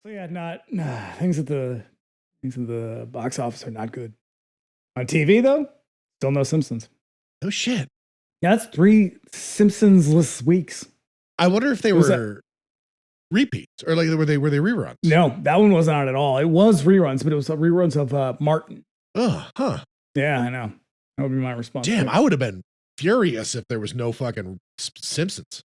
So yeah, not things at the box office are not good. On TV though, still no Simpsons. Oh shit. Yeah, that's 3 Simpsons-less weeks. I wonder if they Was were repeats or like were they reruns? No, that one wasn't on at all. It was reruns, but it was reruns of Martin. Oh, huh. Yeah, I know. That would be my response. Damn, I would have been furious if there was no fucking Simpsons.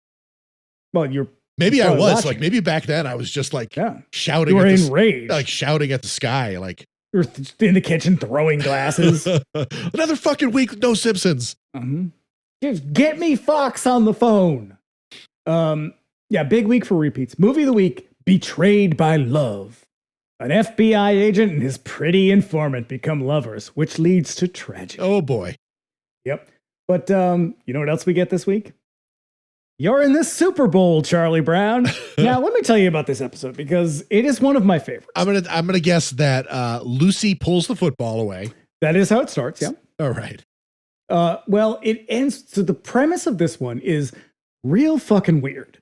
Well, you're maybe I was watching. like, maybe back then I was just like shouting. You were enraged, like shouting at the sky, like you're in the kitchen throwing glasses. Another fucking week with no Simpsons. Just get me Fox on the phone. Yeah, big week for repeats. Movie of the week: Betrayed by Love. An FBI agent and his pretty informant become lovers, which leads to tragedy. Oh boy. Yep. But you know what else we get this week? You're in this Super Bowl, Charlie Brown. Now, let me tell you about this episode because it is one of my favorites. I'm gonna guess that Lucy pulls the football away. That is how it starts. Yeah. All right. Well, it ends. So the premise of this one is real fucking weird.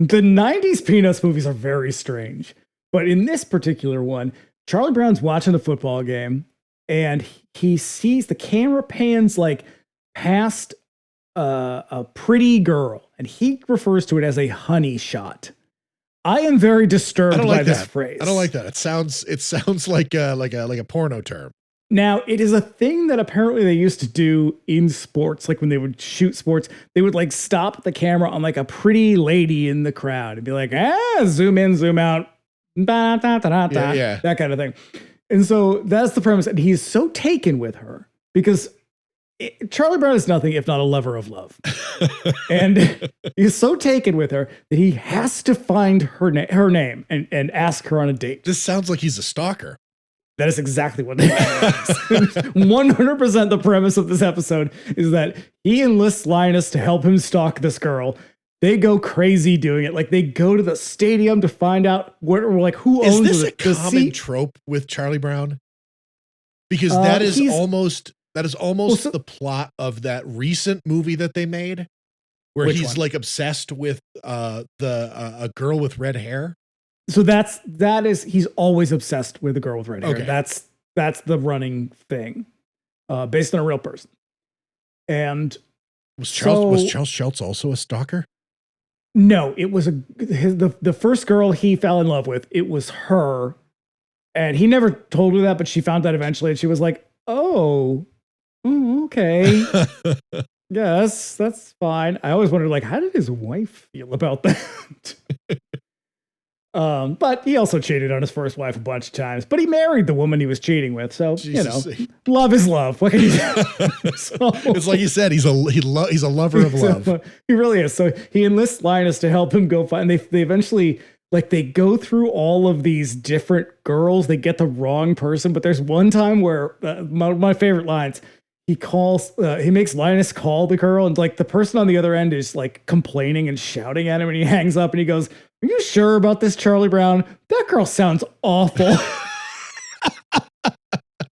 The 90s Peanuts movies are very strange, but in this particular one, Charlie Brown's watching a football game and he sees the camera pans like past a pretty girl, and he refers to it as a honey shot. I am very disturbed by this phrase. I don't like that. It sounds like a porno term. Now, it is a thing that apparently they used to do in sports. Like when they would shoot sports, they would like stop the camera on like a pretty lady in the crowd and be like, zoom in, zoom out, that kind of thing. And so that's the premise. And he's so taken with her because Charlie Brown is nothing if not a lover of love. And he's so taken with her that he has to find her name and ask her on a date. This sounds like he's a stalker. That is exactly what it is. 100% the premise of this episode is that he enlists Linus to help him stalk this girl. They go crazy doing it. Like they go to the stadium to find out who owns this a common trope with Charlie Brown? Because that is almost the plot of that recent movie that they made where he's like obsessed with a girl with red hair. So he's always obsessed with a girl with red hair. Okay. That's the running thing, based on a real person. And was Charles Schultz also a stalker? No, it was the first girl he fell in love with. It was her, and he never told her that, but she found out eventually, and she was like, "Oh, okay, yes, that's fine." I always wondered, like, how did his wife feel about that? But he also cheated on his first wife a bunch of times. But he married the woman he was cheating with, so Jesus. Love is love. What can you do? It's like you said, he's a lover of love. He really is. So he enlists Linus to help him go find. They eventually they go through all of these different girls. They get the wrong person, but there's one time where my favorite lines. He makes Linus call the girl, and like the person on the other end is like complaining and shouting at him, and he hangs up and he goes, "Are you sure about this, Charlie Brown? That girl sounds awful."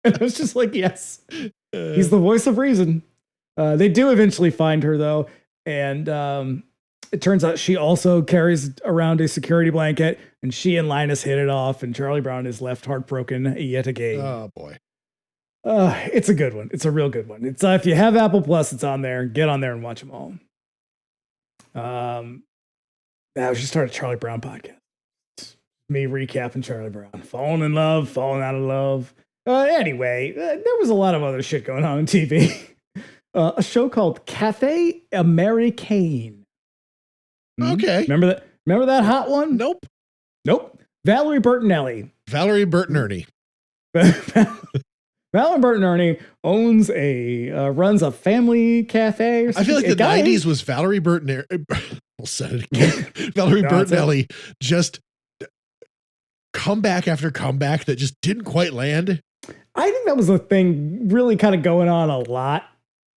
And I was just like, yes, he's the voice of reason. They do eventually find her though. And it turns out she also carries around a security blanket, and she and Linus hit it off, and Charlie Brown is left heartbroken yet again. Oh boy. It's a good one. It's a real good one. It's if you have Apple Plus, it's on there. Get on there and watch them all. I was just started a Charlie Brown podcast. Me recapping Charlie Brown. Falling in love, falling out of love. Anyway, there was a lot of other shit going on TV. A show called Cafe Americain. Okay. Remember that hot one? Nope. Valerie Bertinelli. Valerie Bertinelli owns runs a family cafe. I feel like the 90s was Valerie Bertinelli. We'll set it again. Valerie Bertinelli just comeback after comeback that just didn't quite land. I think that was a thing really kind of going on a lot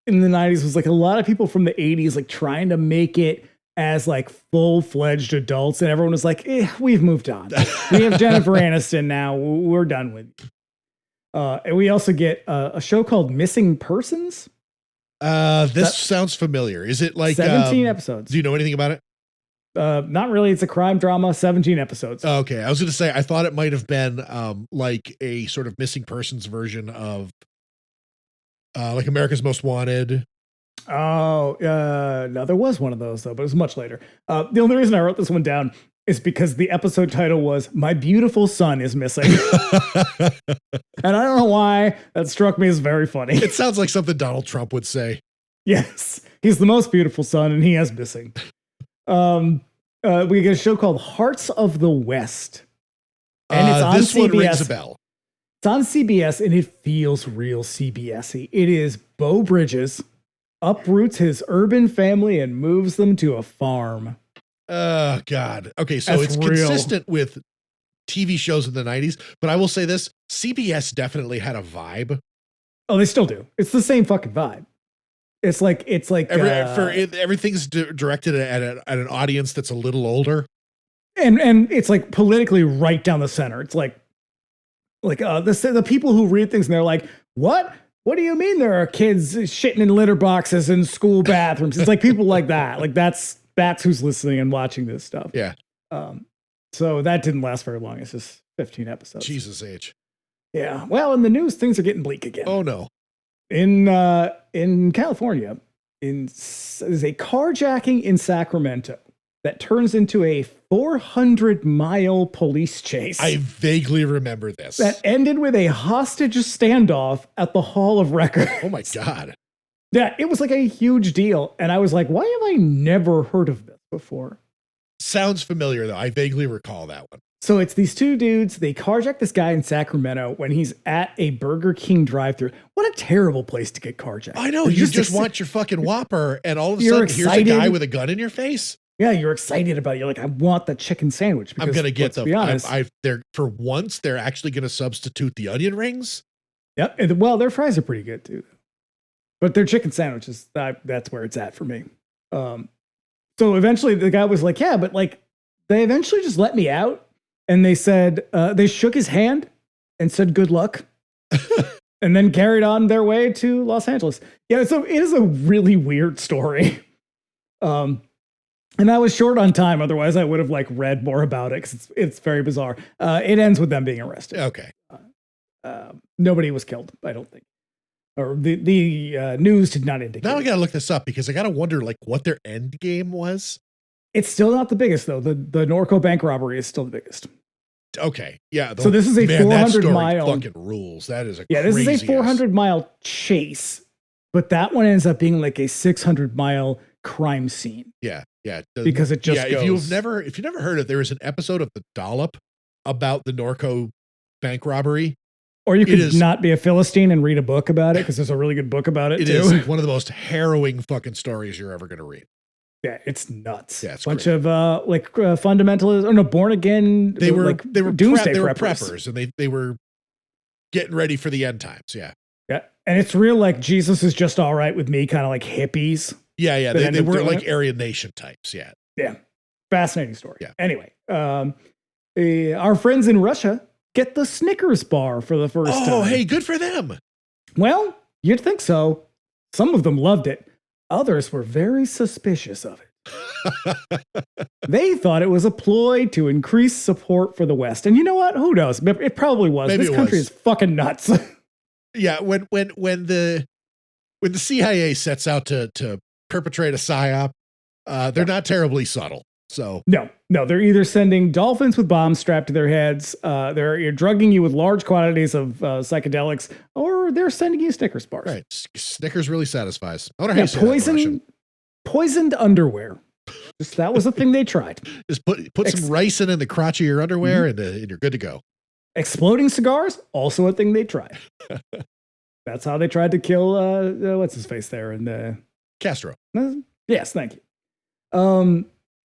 in the 90s. Was like a lot of people from the 80s like trying to make it as like full-fledged adults, and everyone was like, we've moved on. We have Jennifer Aniston now. We're done with it. And we also get a show called Missing Persons. This sounds familiar. Is it like 17 episodes? Do you know anything about it? Not really. It's a crime drama, 17 episodes. Okay. I was going to say, I thought it might have been like a sort of missing persons version of like America's Most Wanted. Oh, no, there was one of those though, but it was much later. The only reason I wrote this one down is because the episode title was "My Beautiful Son is Missing," and I don't know why that struck me as very funny. It sounds like something Donald Trump would say. Yes, he's the most beautiful son, and he is missing. We get a show called Hearts of the West, and it's on this CBS. One rings a bell. It's on CBS, and it feels real CBS-y. It is Beau Bridges uproots his urban family and moves them to a farm. Oh, God. Okay, so it's consistent with TV shows in the 90s, but I will say this, CBS definitely had a vibe. Oh, they still do. It's the same fucking vibe. It's like everything's directed at an audience that's a little older. And it's like politically right down the center. It's like the people who read things and they're like, what? What do you mean there are kids shitting in litter boxes in school bathrooms? It's like people like that. Like that's who's listening and watching this stuff. Yeah. So that didn't last very long. It's just 15 episodes. Jesus H. Yeah. Well, in the news, things are getting bleak again. Oh no. In California, there's a carjacking in Sacramento that turns into a 400-mile police chase. I vaguely remember this. That ended with a hostage standoff at the Hall of Records. Oh my God. Yeah, it was like a huge deal. And I was like, why have I never heard of this before? Sounds familiar, though. I vaguely recall that one. So it's these two dudes. They carjack this guy in Sacramento when he's at a Burger King drive-thru. What a terrible place to get carjacked. I know. You just want your fucking Whopper, and all of a sudden, here's a guy with a gun in your face. Yeah, you're excited about it. You're like, I want the chicken sandwich. I'm going to get them. To be honest, they're for once, they're actually going to substitute the onion rings. Yep. And, well, their fries are pretty good, too. But their chicken sandwiches, that's where it's at for me. So eventually the guy was like, yeah, but like, they eventually just let me out. And they said, they shook his hand and said, good luck. And then carried on their way to Los Angeles. Yeah, so it is a really weird story. And I was short on time. Otherwise, I would have like read more about it because it's very bizarre. It ends with them being arrested. Okay. Nobody was killed, I don't think. Or the news did not indicate. Now I got to look this up because I got to wonder like what their end game was. It's still not the biggest though. The Norco bank robbery is still the biggest. Okay. Yeah. So this is a 400-mile fucking rules. That is this is a 400-mile chase, but that one ends up being like a 600-mile crime scene. Yeah. Yeah. Because it just goes. If you've never heard it, there is an episode of The Dollop about the Norco bank robbery. Or you could not be a Philistine and read a book about it because there's a really good book about it too. It is one of the most harrowing fucking stories you're ever going to read. Yeah, it's nuts. Yeah, it's bunch of fundamentalists or no born again. They were doomsday preppers and they were getting ready for the end times. Yeah. Yeah. And it's real like Jesus is just all right with me, kind of like hippies. Yeah, yeah. They weren't like Aryan Nation types. Yeah. Yeah. Fascinating story. Yeah. Anyway, our friends in Russia get the Snickers bar for the first time. Oh, hey, good for them. Well, you'd think so. Some of them loved it. Others were very suspicious of it. They thought it was a ploy to increase support for the West. And you know what? Who knows? It probably was. Maybe this country is fucking nuts. Yeah, when the CIA sets out to perpetrate a psyop, they're not terribly subtle. So no, they're either sending dolphins with bombs strapped to their heads, they're drugging you with large quantities of psychedelics, or they're sending you Snickers bars. Right, Snickers really satisfies. I wonder how you say poisoned underwear. That was the thing they tried. Just put some ricin in the crotch of your underwear, and you're good to go. Exploding cigars, also a thing they tried. That's how they tried to kill what's his face there, and Castro. Yes, thank you.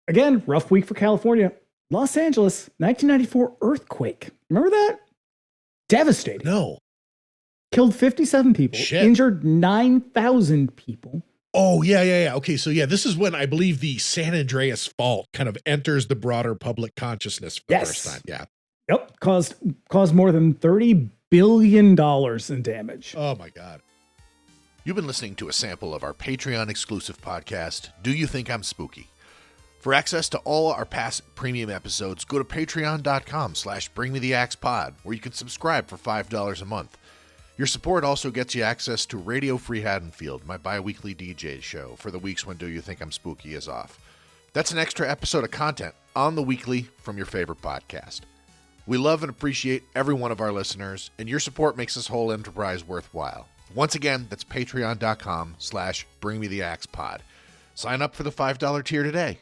Again, rough week for California. Los Angeles, 1994 earthquake. Remember that? Devastating. No. Killed 57 people. Shit. Injured 9,000 people. Oh, yeah. Okay, so yeah, this is when I believe the San Andreas fault kind of enters the broader public consciousness for the first time. Yeah. Yep. Caused more than $30 billion in damage. Oh, my God. You've been listening to a sample of our Patreon exclusive podcast, Do You Think I'm Spooky? For access to all our past premium episodes, go to patreon.com/bringmetheaxepod, where you can subscribe for $5 a month. Your support also gets you access to Radio Free Haddonfield, my bi-weekly DJ show for the weeks when Do You Think I'm Spooky is off. That's an extra episode of content on the weekly from your favorite podcast. We love and appreciate every one of our listeners, and your support makes this whole enterprise worthwhile. Once again, that's patreon.com/bringmetheaxepod. Sign up for the $5 tier today.